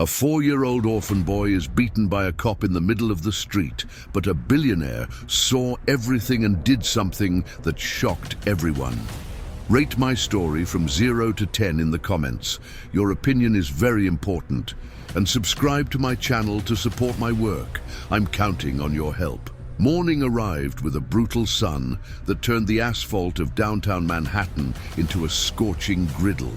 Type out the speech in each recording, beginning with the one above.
A 4-year-old orphan boy is beaten by a cop in the middle of the street, but a billionaire saw everything and did something that shocked everyone. Rate my story from 0 to 10 in the comments. Your opinion is very important. And subscribe to my channel to support my work. I'm counting on your help. Morning arrived with a brutal sun that turned the asphalt of downtown Manhattan into a scorching griddle.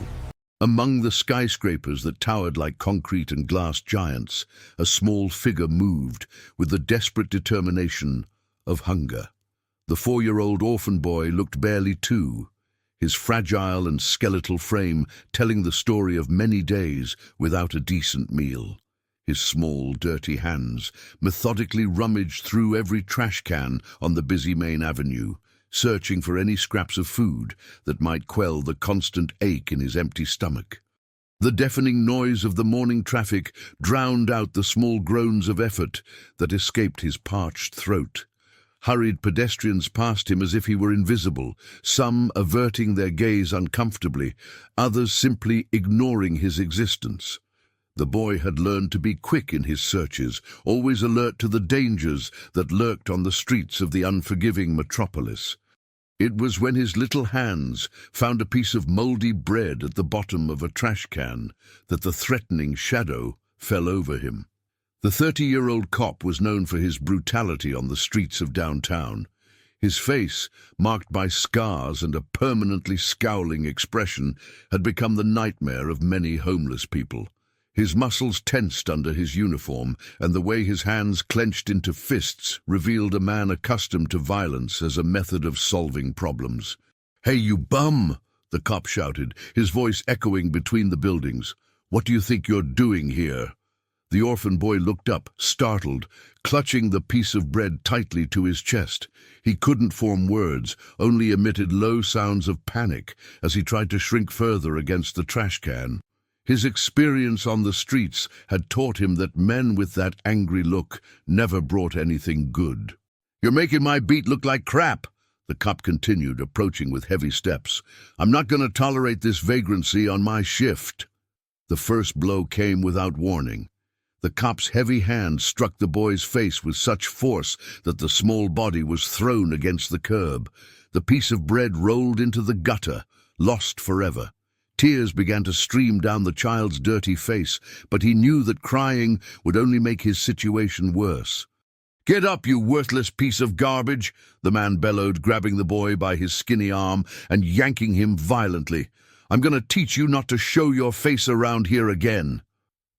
Among the skyscrapers that towered like concrete and glass giants, a small figure moved with the desperate determination of hunger. The 4-year-old orphan boy looked barely 2, his fragile and skeletal frame telling the story of many days without a decent meal. His small, dirty hands methodically rummaged through every trash can on the busy main avenue, searching for any scraps of food that might quell the constant ache in his empty stomach. The deafening noise of the morning traffic drowned out the small groans of effort that escaped his parched throat. Hurried pedestrians passed him as if he were invisible, some averting their gaze uncomfortably, others simply ignoring his existence. The boy had learned to be quick in his searches, always alert to the dangers that lurked on the streets of the unforgiving metropolis. It was when his little hands found a piece of moldy bread at the bottom of a trash can that the threatening shadow fell over him. The 30-year-old cop was known for his brutality on the streets of downtown. His face, marked by scars and a permanently scowling expression, had become the nightmare of many homeless people. His muscles tensed under his uniform, and the way his hands clenched into fists revealed a man accustomed to violence as a method of solving problems. "Hey, you bum!" the cop shouted, his voice echoing between the buildings. "What do you think you're doing here?" The orphan boy looked up, startled, clutching the piece of bread tightly to his chest. He couldn't form words, only emitted low sounds of panic as he tried to shrink further against the trash can. His experience on the streets had taught him that men with that angry look never brought anything good. "You're making my beat look like crap," the cop continued, approaching with heavy steps. "I'm not going to tolerate this vagrancy on my shift." The first blow came without warning. The cop's heavy hand struck the boy's face with such force that the small body was thrown against the curb. The piece of bread rolled into the gutter, lost forever. Tears began to stream down the child's dirty face, but he knew that crying would only make his situation worse. "Get up, you worthless piece of garbage!" the man bellowed, grabbing the boy by his skinny arm and yanking him violently. "I'm going to teach you not to show your face around here again."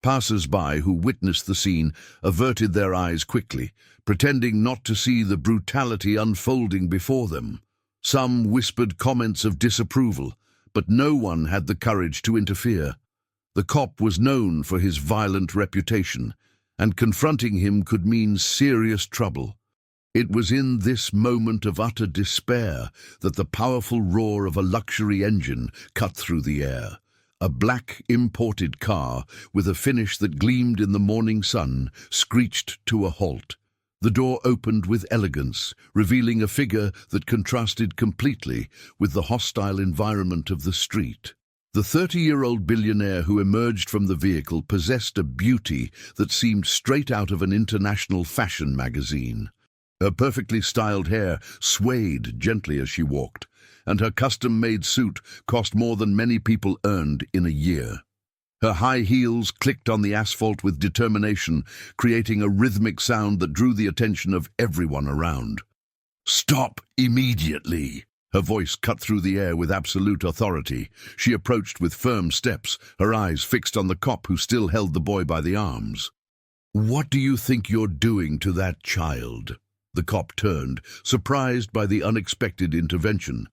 Passers-by who witnessed the scene averted their eyes quickly, pretending not to see the brutality unfolding before them. Some whispered comments of disapproval, but no one had the courage to interfere. The cop was known for his violent reputation, and confronting him could mean serious trouble. It was in this moment of utter despair that the powerful roar of a luxury engine cut through the air. A black imported car, with a finish that gleamed in the morning sun, screeched to a halt. The door opened with elegance, revealing a figure that contrasted completely with the hostile environment of the street. The 30-year-old billionaire who emerged from the vehicle possessed a beauty that seemed straight out of an international fashion magazine. Her perfectly styled hair swayed gently as she walked, and her custom-made suit cost more than many people earned in a year. Her high heels clicked on the asphalt with determination, creating a rhythmic sound that drew the attention of everyone around. "Stop immediately!" Her voice cut through the air with absolute authority. She approached with firm steps, her eyes fixed on the cop who still held the boy by the arms. "What do you think you're doing to that child?" The cop turned, surprised by the unexpected intervention.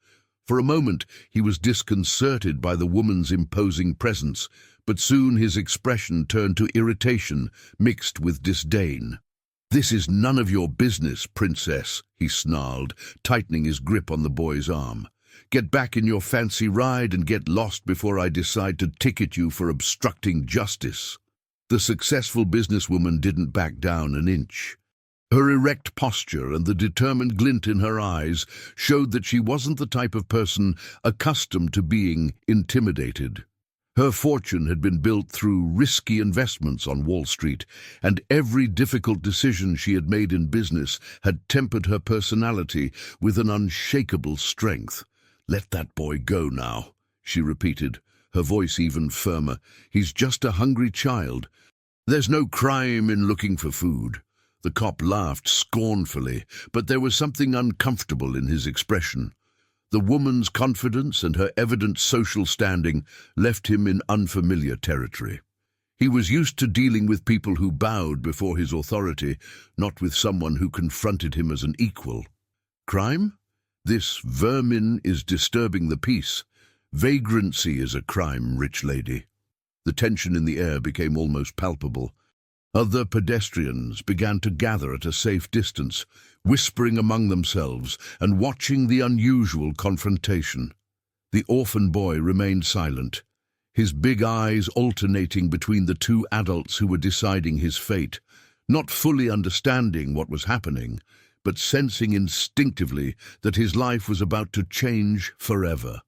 For a moment, he was disconcerted by the woman's imposing presence, but soon his expression turned to irritation, mixed with disdain. "This is none of your business, princess," he snarled, tightening his grip on the boy's arm. "Get back in your fancy ride and get lost before I decide to ticket you for obstructing justice." The successful businesswoman didn't back down an inch. Her erect posture and the determined glint in her eyes showed that she wasn't the type of person accustomed to being intimidated. Her fortune had been built through risky investments on Wall Street, and every difficult decision she had made in business had tempered her personality with an unshakable strength. "Let that boy go now," she repeated, her voice even firmer. "He's just a hungry child. There's no crime in looking for food." The cop laughed scornfully, but there was something uncomfortable in his expression. The woman's confidence and her evident social standing left him in unfamiliar territory. He was used to dealing with people who bowed before his authority, not with someone who confronted him as an equal. Crime? This vermin is disturbing the peace. Vagrancy is a crime, rich lady. The tension in the air became almost palpable. Other pedestrians began to gather at a safe distance, whispering among themselves and watching the unusual confrontation. The orphan boy remained silent, his big eyes alternating between the two adults who were deciding his fate, not fully understanding what was happening, but sensing instinctively that his life was about to change forever.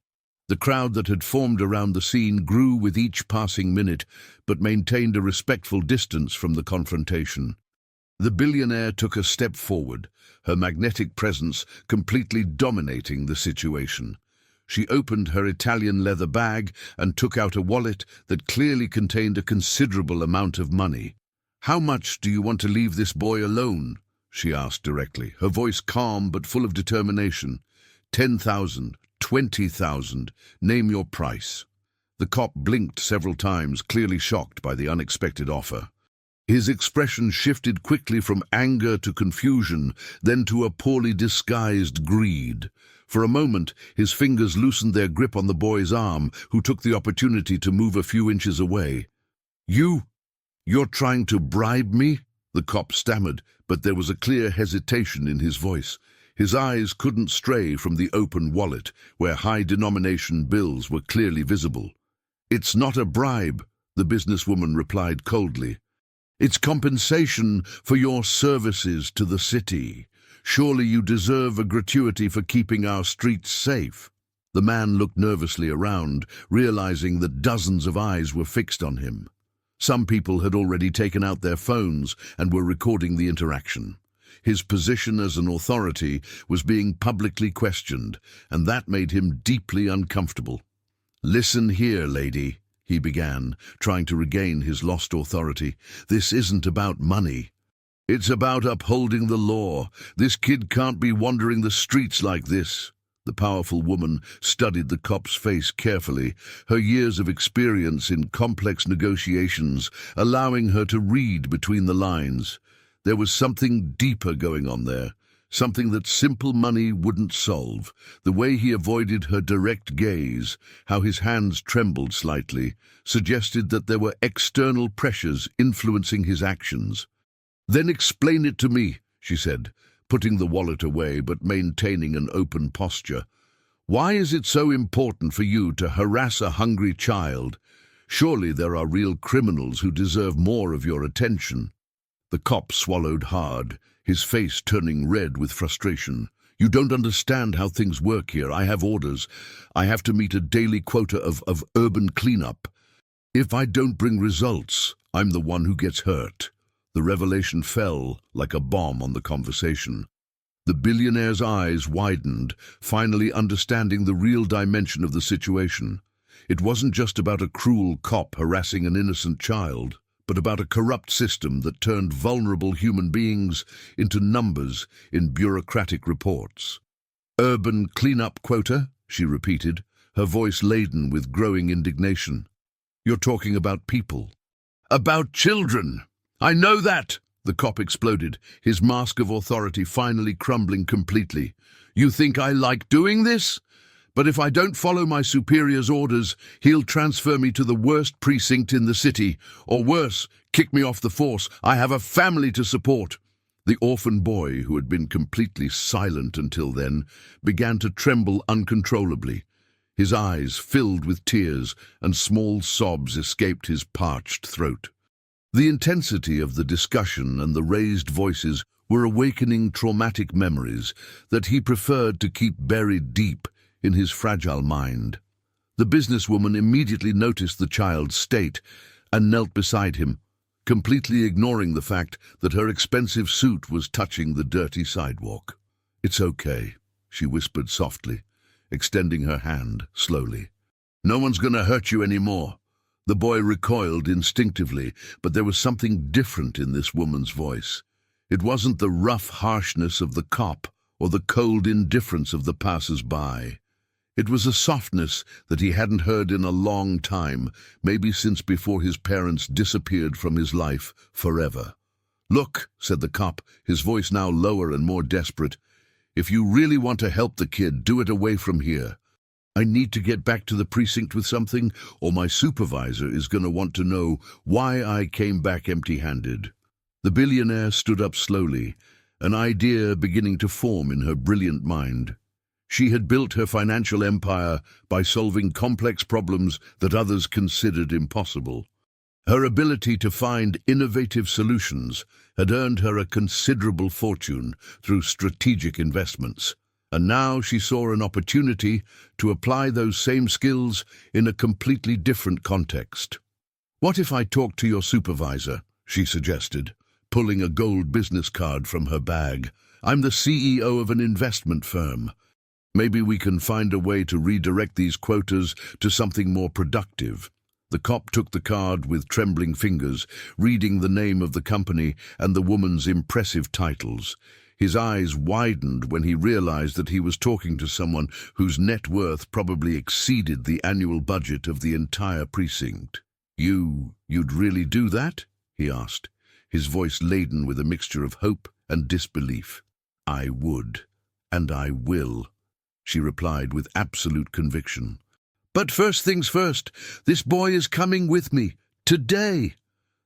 The crowd that had formed around the scene grew with each passing minute, but maintained a respectful distance from the confrontation. The billionaire took a step forward, her magnetic presence completely dominating the situation. She opened her Italian leather bag and took out a wallet that clearly contained a considerable amount of money. "How much do you want to leave this boy alone?" she asked directly, her voice calm but full of determination. 10,000, 20,000, name your price." The cop blinked several times, clearly shocked by the unexpected offer. His expression shifted quickly from anger to confusion, then to a poorly disguised greed. For a moment, his fingers loosened their grip on the boy's arm, who took the opportunity to move a few inches away. You're trying to bribe me?" the cop stammered, but there was a clear hesitation in his voice. His eyes couldn't stray from the open wallet, where high-denomination bills were clearly visible. "It's not a bribe," the businesswoman replied coldly. "It's compensation for your services to the city. Surely you deserve a gratuity for keeping our streets safe." The man looked nervously around, realizing that dozens of eyes were fixed on him. Some people had already taken out their phones and were recording the interaction. His position as an authority was being publicly questioned, and that made him deeply uncomfortable. "Listen here, lady," he began, trying to regain his lost authority. "This isn't about money. It's about upholding the law. This kid can't be wandering the streets like this." The powerful woman studied the cop's face carefully, her years of experience in complex negotiations allowing her to read between the lines. There was something deeper going on there, something that simple money wouldn't solve. The way he avoided her direct gaze, how his hands trembled slightly, suggested that there were external pressures influencing his actions. "Then explain it to me," she said, putting the wallet away but maintaining an open posture. "Why is it so important for you to harass a hungry child? Surely there are real criminals who deserve more of your attention." The cop swallowed hard, his face turning red with frustration. "You don't understand how things work here. I have orders. I have to meet a daily quota of urban cleanup. If I don't bring results, I'm the one who gets hurt." The revelation fell like a bomb on the conversation. The billionaire's eyes widened, finally understanding the real dimension of the situation. It wasn't just about a cruel cop harassing an innocent child, but about a corrupt system that turned vulnerable human beings into numbers in bureaucratic reports. "Urban cleanup quota?" she repeated, her voice laden with growing indignation. "You're talking about people." "About children! I know that!" the cop exploded, his mask of authority finally crumbling completely. "You think I like doing this? But if I don't follow my superior's orders, he'll transfer me to the worst precinct in the city, or worse, kick me off the force. I have a family to support." The orphan boy, who had been completely silent until then, began to tremble uncontrollably. His eyes filled with tears, and small sobs escaped his parched throat. The intensity of the discussion and the raised voices were awakening traumatic memories that he preferred to keep buried deep in his fragile mind. The businesswoman immediately noticed the child's state and knelt beside him, completely ignoring the fact that her expensive suit was touching the dirty sidewalk. "It's okay," she whispered softly, extending her hand slowly. "No one's gonna hurt you anymore." The boy recoiled instinctively, but there was something different in this woman's voice. It wasn't the rough harshness of the cop or the cold indifference of the passers-by. It was a softness that he hadn't heard in a long time, maybe since before his parents disappeared from his life forever. "Look," said the cop, his voice now lower and more desperate, "if you really want to help the kid, do it away from here. I need to get back to the precinct with something, or my supervisor is going to want to know why I came back empty-handed." The billionaire stood up slowly, an idea beginning to form in her brilliant mind. She had built her financial empire by solving complex problems that others considered impossible. Her ability to find innovative solutions had earned her a considerable fortune through strategic investments, and now she saw an opportunity to apply those same skills in a completely different context. "What if I talk to your supervisor?" she suggested, pulling a gold business card from her bag. "I'm the CEO of an investment firm. Maybe we can find a way to redirect these quotas to something more productive." The cop took the card with trembling fingers, reading the name of the company and the woman's impressive titles. His eyes widened when he realized that he was talking to someone whose net worth probably exceeded the annual budget of the entire precinct. You'd really do that?" he asked, his voice laden with a mixture of hope and disbelief. "I would, and I will," she replied with absolute conviction. "But first things first, this boy is coming with me, today."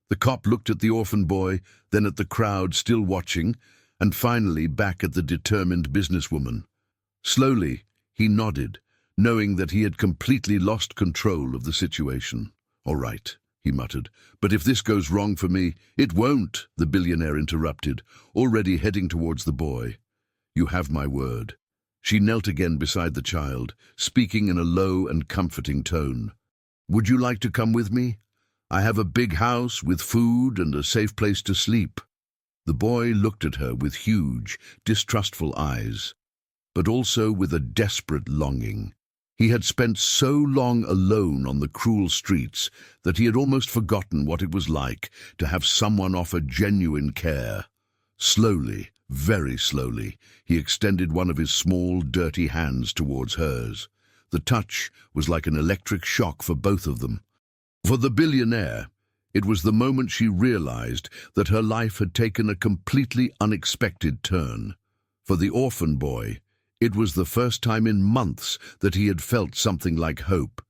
The cop looked at the orphan boy, then at the crowd still watching, and finally back at the determined businesswoman. Slowly, he nodded, knowing that he had completely lost control of the situation. "All right," he muttered, "but if this goes wrong for me—" "It won't," the billionaire interrupted, already heading towards the boy. "You have my word." She knelt again beside the child, speaking in a low and comforting tone. "Would you like to come with me? I have a big house with food and a safe place to sleep." The boy looked at her with huge, distrustful eyes, but also with a desperate longing. He had spent so long alone on the cruel streets that he had almost forgotten what it was like to have someone offer genuine care. Slowly, very slowly, he extended one of his small, dirty hands towards hers. The touch was like an electric shock for both of them. For the billionaire, it was the moment she realized that her life had taken a completely unexpected turn. For the orphan boy, it was the first time in months that he had felt something like hope.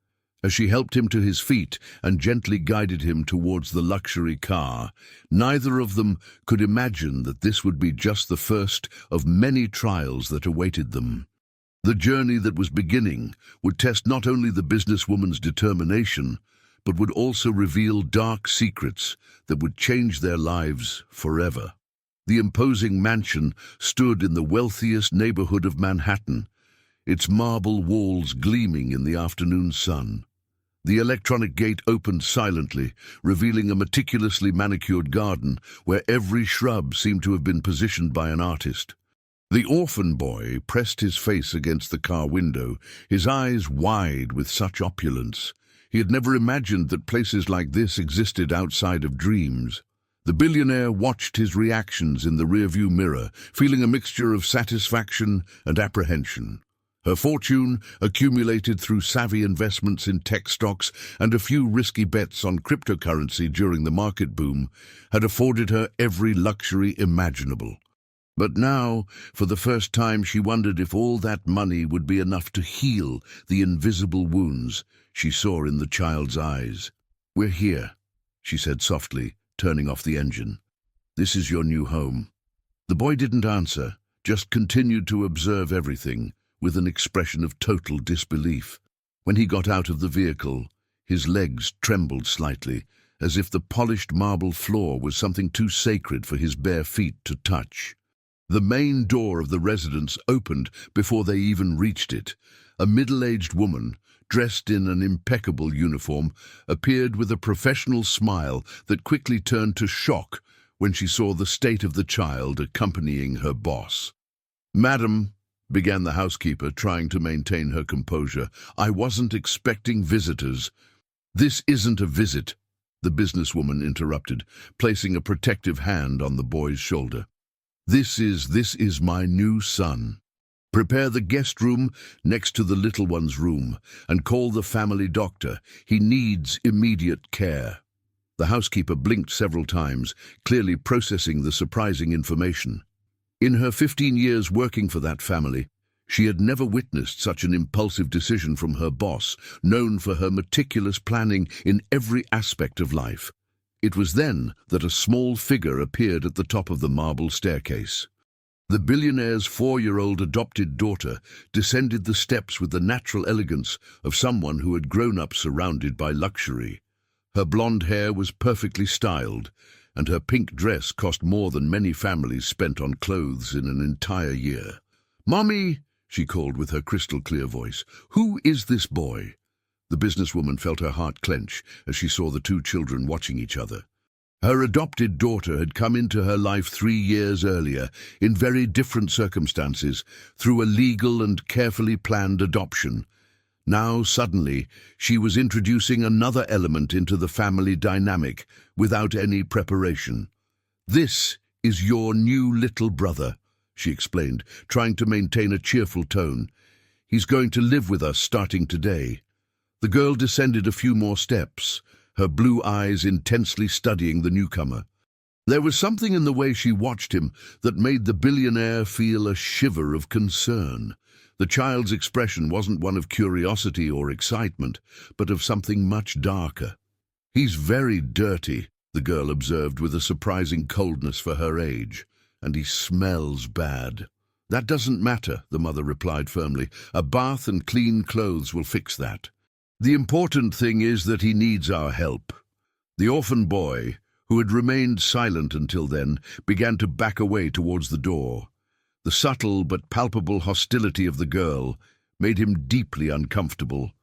As she helped him to his feet and gently guided him towards the luxury car, neither of them could imagine that this would be just the first of many trials that awaited them. The journey that was beginning would test not only the businesswoman's determination, but would also reveal dark secrets that would change their lives forever. The imposing mansion stood in the wealthiest neighborhood of Manhattan, its marble walls gleaming in the afternoon sun. The electronic gate opened silently, revealing a meticulously manicured garden where every shrub seemed to have been positioned by an artist. The orphan boy pressed his face against the car window, his eyes wide with such opulence. He had never imagined that places like this existed outside of dreams. The billionaire watched his reactions in the rearview mirror, feeling a mixture of satisfaction and apprehension. Her fortune, accumulated through savvy investments in tech stocks and a few risky bets on cryptocurrency during the market boom, had afforded her every luxury imaginable. But now, for the first time, she wondered if all that money would be enough to heal the invisible wounds she saw in the child's eyes. "We're here," she said softly, turning off the engine. "This is your new home." The boy didn't answer, just continued to observe everything, with an expression of total disbelief. When he got out of the vehicle, his legs trembled slightly, as if the polished marble floor was something too sacred for his bare feet to touch. The main door of the residence opened before they even reached it. A middle-aged woman, dressed in an impeccable uniform, appeared with a professional smile that quickly turned to shock when she saw the state of the child accompanying her boss. "Madam," began the housekeeper, trying to maintain her composure, "I wasn't expecting visitors." "This isn't a visit," the businesswoman interrupted, placing a protective hand on the boy's shoulder. This is my new son. Prepare the guest room next to the little one's room and call the family doctor. He needs immediate care." The housekeeper blinked several times, clearly processing the surprising information. In her 15 years working for that family, she had never witnessed such an impulsive decision from her boss, known for her meticulous planning in every aspect of life. It was then that a small figure appeared at the top of the marble staircase. The billionaire's 4-year-old adopted daughter descended the steps with the natural elegance of someone who had grown up surrounded by luxury. Her blonde hair was perfectly styled, and her pink dress cost more than many families spent on clothes in an entire year. "Mommy," she called with her crystal-clear voice, "who is this boy?" The businesswoman felt her heart clench as she saw the two children watching each other. Her adopted daughter had come into her life 3 years earlier, in very different circumstances, through a legal and carefully planned adoption. Now, suddenly, she was introducing another element into the family dynamic, without any preparation. "This is your new little brother," she explained, trying to maintain a cheerful tone. "He's going to live with us starting today." The girl descended a few more steps, her blue eyes intensely studying the newcomer. There was something in the way she watched him that made the billionaire feel a shiver of concern. The child's expression wasn't one of curiosity or excitement, but of something much darker. "He's very dirty," the girl observed with a surprising coldness for her age, "and he smells bad." "That doesn't matter," the mother replied firmly. "A bath and clean clothes will fix that. The important thing is that he needs our help." The orphan boy, who had remained silent until then, began to back away towards the door. The subtle but palpable hostility of the girl made him deeply uncomfortable.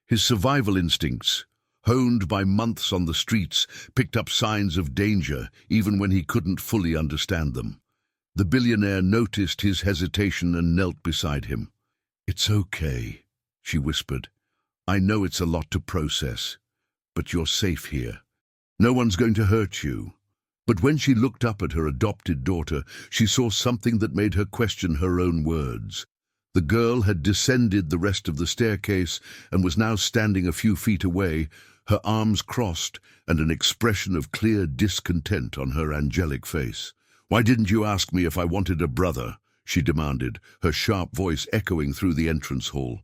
His survival instincts, honed by months on the streets, picked up signs of danger even when he couldn't fully understand them. The billionaire noticed his hesitation and knelt beside him. "It's okay," she whispered. "I know it's a lot to process, but you're safe here. No one's going to hurt you." But when she looked up at her adopted daughter, she saw something that made her question her own words. The girl had descended the rest of the staircase and was now standing a few feet away, her arms crossed and an expression of clear discontent on her angelic face. "Why didn't you ask me if I wanted a brother?" she demanded, her sharp voice echoing through the entrance hall.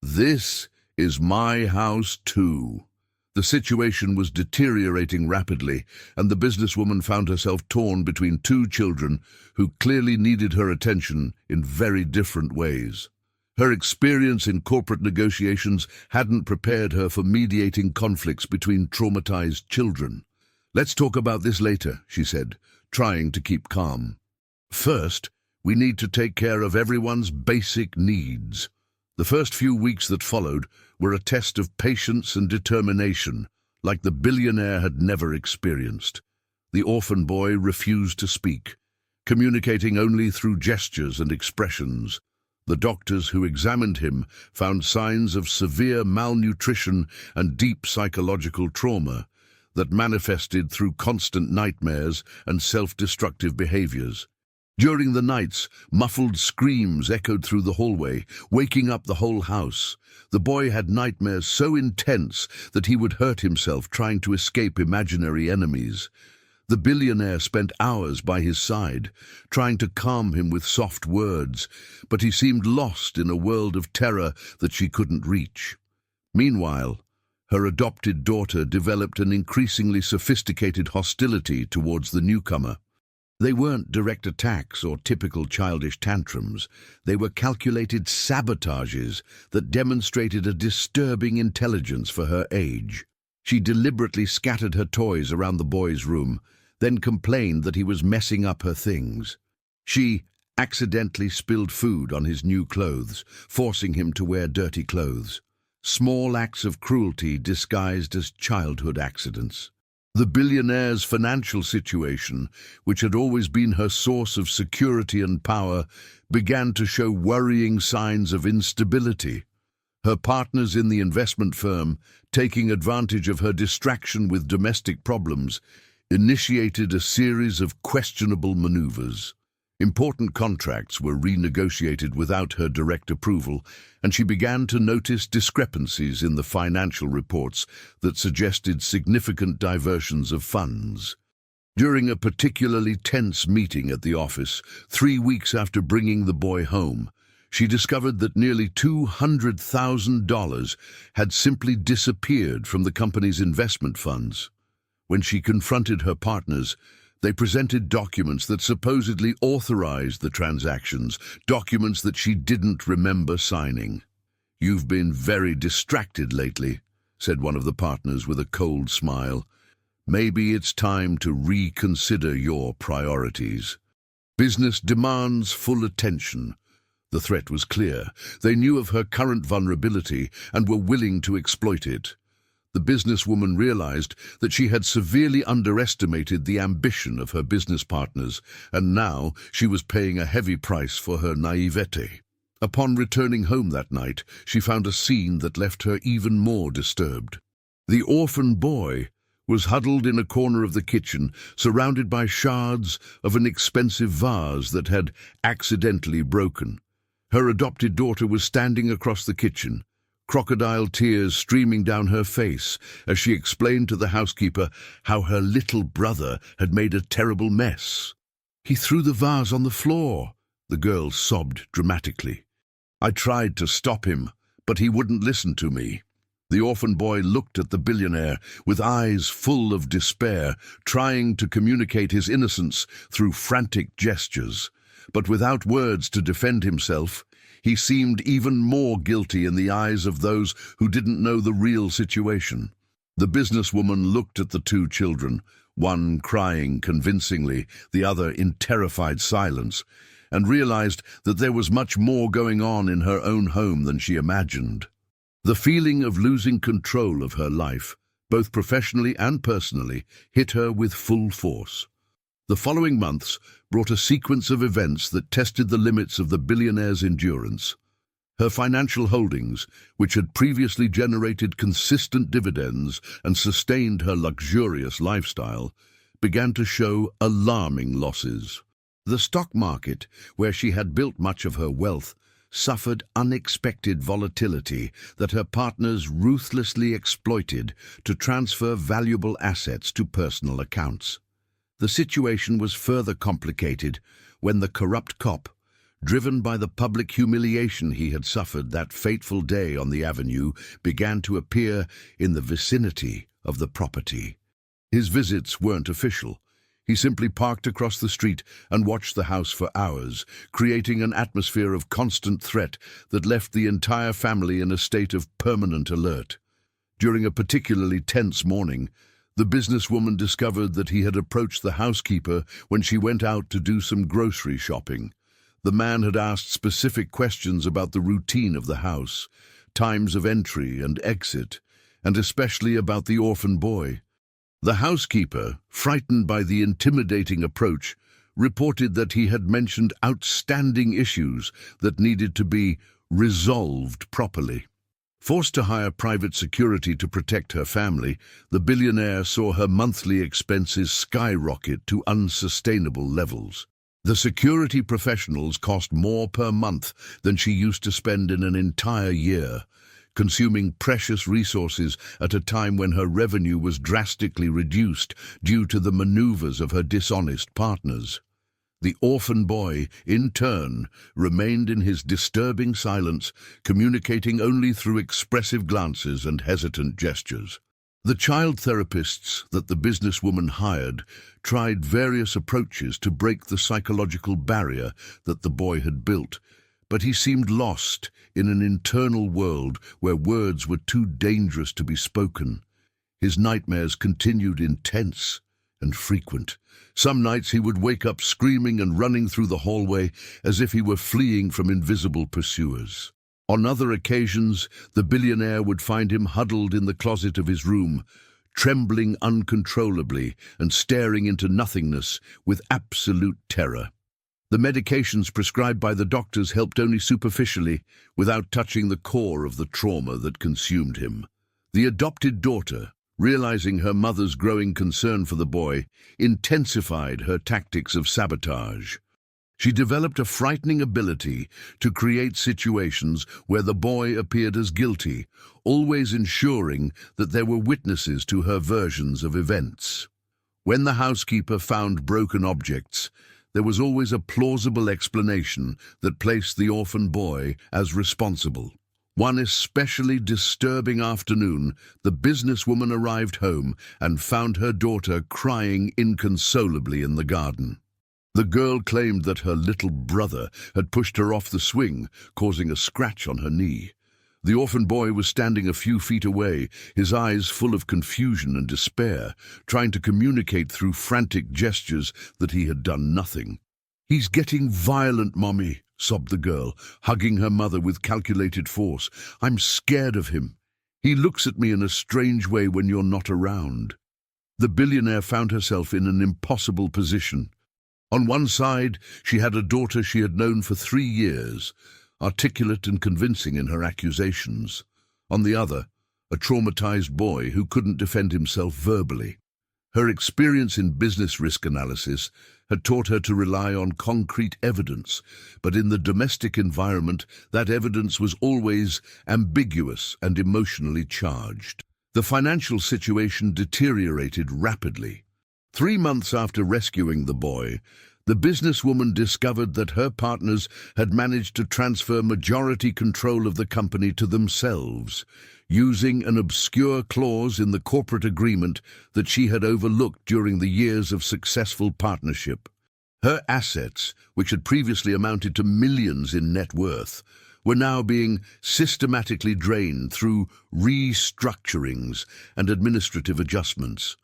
"This is my house too." The situation was deteriorating rapidly, and the businesswoman found herself torn between two children who clearly needed her attention in very different ways. Her experience in corporate negotiations hadn't prepared her for mediating conflicts between traumatized children. "Let's talk about this later," she said, trying to keep calm. "First, we need to take care of everyone's basic needs." The first few weeks that followed were a test of patience and determination, like the billionaire had never experienced. The orphan boy refused to speak, communicating only through gestures and expressions. The doctors who examined him found signs of severe malnutrition and deep psychological trauma that manifested through constant nightmares and self-destructive behaviors. During the nights, muffled screams echoed through the hallway, waking up the whole house. The boy had nightmares so intense that he would hurt himself trying to escape imaginary enemies. The billionaire spent hours by his side, trying to calm him with soft words, but he seemed lost in a world of terror that she couldn't reach. Meanwhile, her adopted daughter developed an increasingly sophisticated hostility towards the newcomer. They weren't direct attacks or typical childish tantrums. They were calculated sabotages that demonstrated a disturbing intelligence for her age. She deliberately scattered her toys around the boy's room, then complained that he was messing up her things. She accidentally spilled food on his new clothes, forcing him to wear dirty clothes. small acts of cruelty disguised as childhood accidents. The billionaire's financial situation, which had always been her source of security and power, began to show worrying signs of instability. Her partners in the investment firm, taking advantage of her distraction with domestic problems, initiated a series of questionable maneuvers. Important contracts were renegotiated without her direct approval, and she began to notice discrepancies in the financial reports that suggested significant diversions of funds. During a particularly tense meeting at the office, 3 weeks after bringing the boy home, she discovered that nearly $200,000 had simply disappeared from the company's investment funds. When she confronted her partners, they presented documents that supposedly authorized the transactions, documents that she didn't remember signing. "You've been very distracted lately," said one of the partners with a cold smile. "Maybe it's time to reconsider your priorities. Business demands full attention." The threat was clear. They knew of her current vulnerability and were willing to exploit it. The businesswoman realized that she had severely underestimated the ambition of her business partners, and now she was paying a heavy price for her naivete. Upon returning home that night, she found a scene that left her even more disturbed. The orphan boy was huddled in a corner of the kitchen, surrounded by shards of an expensive vase that had accidentally broken. Her adopted daughter was standing across the kitchen, crocodile tears streaming down her face as she explained to the housekeeper how her little brother had made a terrible mess. "He threw the vase on the floor," the girl sobbed dramatically. "I tried to stop him, but he wouldn't listen to me." The orphan boy looked at the billionaire with eyes full of despair, trying to communicate his innocence through frantic gestures. But without words to defend himself, he seemed even more guilty in the eyes of those who didn't know the real situation. The businesswoman looked at the two children, one crying convincingly, the other in terrified silence, and realized that there was much more going on in her own home than she imagined. The feeling of losing control of her life, both professionally and personally, hit her with full force. The following months brought a sequence of events that tested the limits of the billionaire's endurance. Her financial holdings, which had previously generated consistent dividends and sustained her luxurious lifestyle, began to show alarming losses. The stock market, where she had built much of her wealth, suffered unexpected volatility that her partners ruthlessly exploited to transfer valuable assets to personal accounts. The situation was further complicated when the corrupt cop, driven by the public humiliation he had suffered that fateful day on the avenue, began to appear in the vicinity of the property. His visits weren't official. He simply parked across the street and watched the house for hours, creating an atmosphere of constant threat that left the entire family in a state of permanent alert. During a particularly tense morning, the businesswoman discovered that he had approached the housekeeper when she went out to do some grocery shopping. The man had asked specific questions about the routine of the house, times of entry and exit, and especially about the orphan boy. The housekeeper, frightened by the intimidating approach, reported that he had mentioned outstanding issues that needed to be resolved properly. Forced to hire private security to protect her family, the billionaire saw her monthly expenses skyrocket to unsustainable levels. The security professionals cost more per month than she used to spend in an entire year, consuming precious resources at a time when her revenue was drastically reduced due to the maneuvers of her dishonest partners. The orphan boy, in turn, remained in his disturbing silence, communicating only through expressive glances and hesitant gestures. The child therapists that the businesswoman hired tried various approaches to break the psychological barrier that the boy had built, but he seemed lost in an internal world where words were too dangerous to be spoken. His nightmares continued intense and frequent. Some nights he would wake up screaming and running through the hallway as if he were fleeing from invisible pursuers. On other occasions, the billionaire would find him huddled in the closet of his room, trembling uncontrollably and staring into nothingness with absolute terror. The medications prescribed by the doctors helped only superficially, without touching the core of the trauma that consumed him. The adopted daughter, realizing her mother's growing concern for the boy, intensified her tactics of sabotage. She developed a frightening ability to create situations where the boy appeared as guilty, always ensuring that there were witnesses to her versions of events. When the housekeeper found broken objects, there was always a plausible explanation that placed the orphan boy as responsible. One especially disturbing afternoon, the businesswoman arrived home and found her daughter crying inconsolably in the garden. The girl claimed that her little brother had pushed her off the swing, causing a scratch on her knee. The orphan boy was standing a few feet away, his eyes full of confusion and despair, trying to communicate through frantic gestures that he had done nothing. "He's getting violent, Mommy," sobbed the girl, hugging her mother with calculated force. "I'm scared of him. He looks at me in a strange way when you're not around." The billionaire found herself in an impossible position. On one side, she had a daughter she had known for 3 years, articulate and convincing in her accusations. On the other, a traumatized boy who couldn't defend himself verbally. Her experience in business risk analysis had taught her to rely on concrete evidence, but in the domestic environment, that evidence was always ambiguous and emotionally charged. The financial situation deteriorated rapidly. 3 months after rescuing the boy, the businesswoman discovered that her partners had managed to transfer majority control of the company to themselves, using an obscure clause in the corporate agreement that she had overlooked during the years of successful partnership. Her assets, which had previously amounted to millions in net worth, were now being systematically drained through restructurings and administrative adjustments.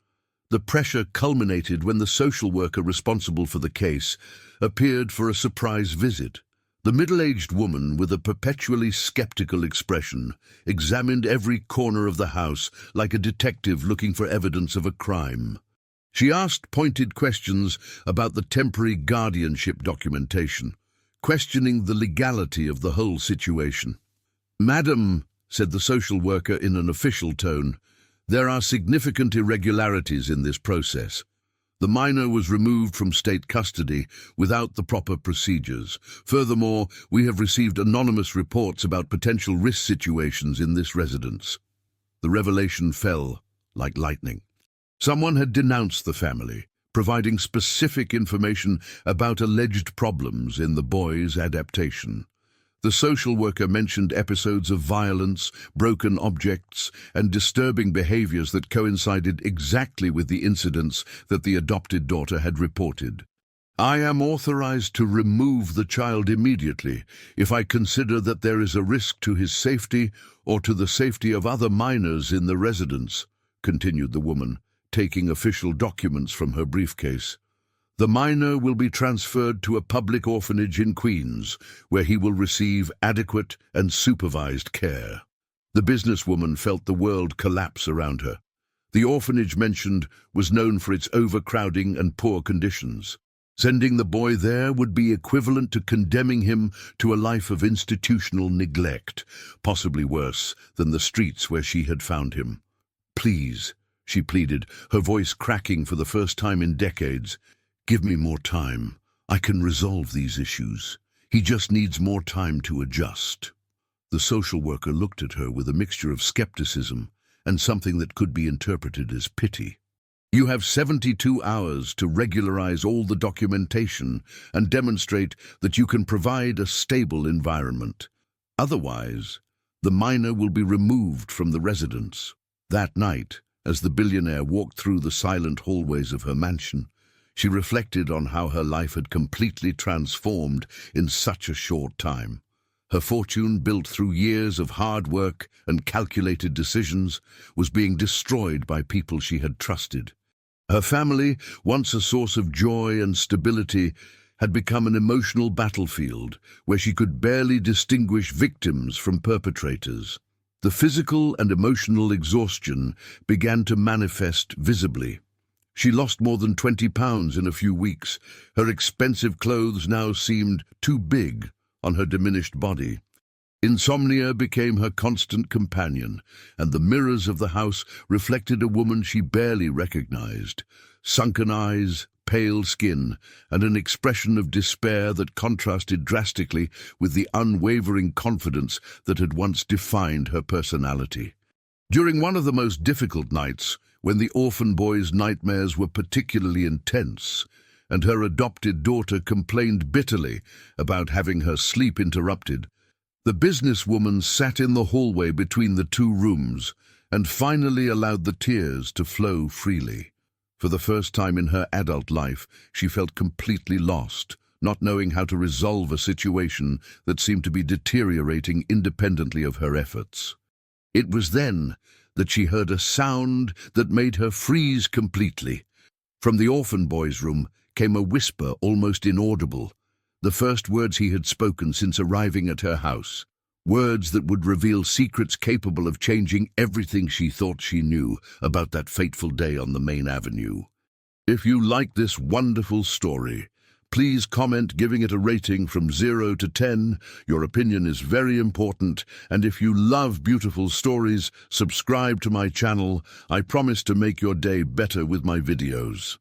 The pressure culminated when the social worker responsible for the case appeared for a surprise visit. The middle-aged woman, with a perpetually skeptical expression, examined every corner of the house like a detective looking for evidence of a crime. She asked pointed questions about the temporary guardianship documentation, questioning the legality of the whole situation. "Madam," said the social worker in an official tone, "there are significant irregularities in this process. The minor was removed from state custody without the proper procedures. Furthermore, we have received anonymous reports about potential risk situations in this residence." The revelation fell like lightning. Someone had denounced the family, providing specific information about alleged problems in the boy's adaptation. The social worker mentioned episodes of violence, broken objects, and disturbing behaviors that coincided exactly with the incidents that the adopted daughter had reported. "I am authorized to remove the child immediately if I consider that there is a risk to his safety or to the safety of other minors in the residence," continued the woman, taking official documents from her briefcase. "The minor will be transferred to a public orphanage in Queens, where he will receive adequate and supervised care." The businesswoman felt the world collapse around her. The orphanage mentioned was known for its overcrowding and poor conditions. Sending the boy there would be equivalent to condemning him to a life of institutional neglect, possibly worse than the streets where she had found him. "Please," she pleaded, her voice cracking for the first time in decades, "give me more time. I can resolve these issues. He just needs more time to adjust." The social worker looked at her with a mixture of skepticism and something that could be interpreted as pity. "You have 72 hours to regularize all the documentation and demonstrate that you can provide a stable environment. Otherwise, the minor will be removed from the residence." That night, as the billionaire walked through the silent hallways of her mansion, she reflected on how her life had completely transformed in such a short time. Her fortune, built through years of hard work and calculated decisions, was being destroyed by people she had trusted. Her family, once a source of joy and stability, had become an emotional battlefield where she could barely distinguish victims from perpetrators. The physical and emotional exhaustion began to manifest visibly. She lost more than 20 pounds in a few weeks. Her expensive clothes now seemed too big on her diminished body. Insomnia became her constant companion, and the mirrors of the house reflected a woman she barely recognized. Sunken eyes, pale skin, and an expression of despair that contrasted drastically with the unwavering confidence that had once defined her personality. During one of the most difficult nights, when the orphan boy's nightmares were particularly intense, and her adopted daughter complained bitterly about having her sleep interrupted, the businesswoman sat in the hallway between the two rooms and finally allowed the tears to flow freely. For the first time in her adult life, she felt completely lost, not knowing how to resolve a situation that seemed to be deteriorating independently of her efforts. It was then that she heard a sound that made her freeze completely. From the orphan boy's room came a whisper almost inaudible, the first words he had spoken since arriving at her house. Words that would reveal secrets capable of changing everything she thought she knew about that fateful day on the main avenue. If you like this wonderful story, please comment giving it a rating from 0 to 10. Your opinion is very important, and if you love beautiful stories, subscribe to my channel. I promise to make your day better with my videos.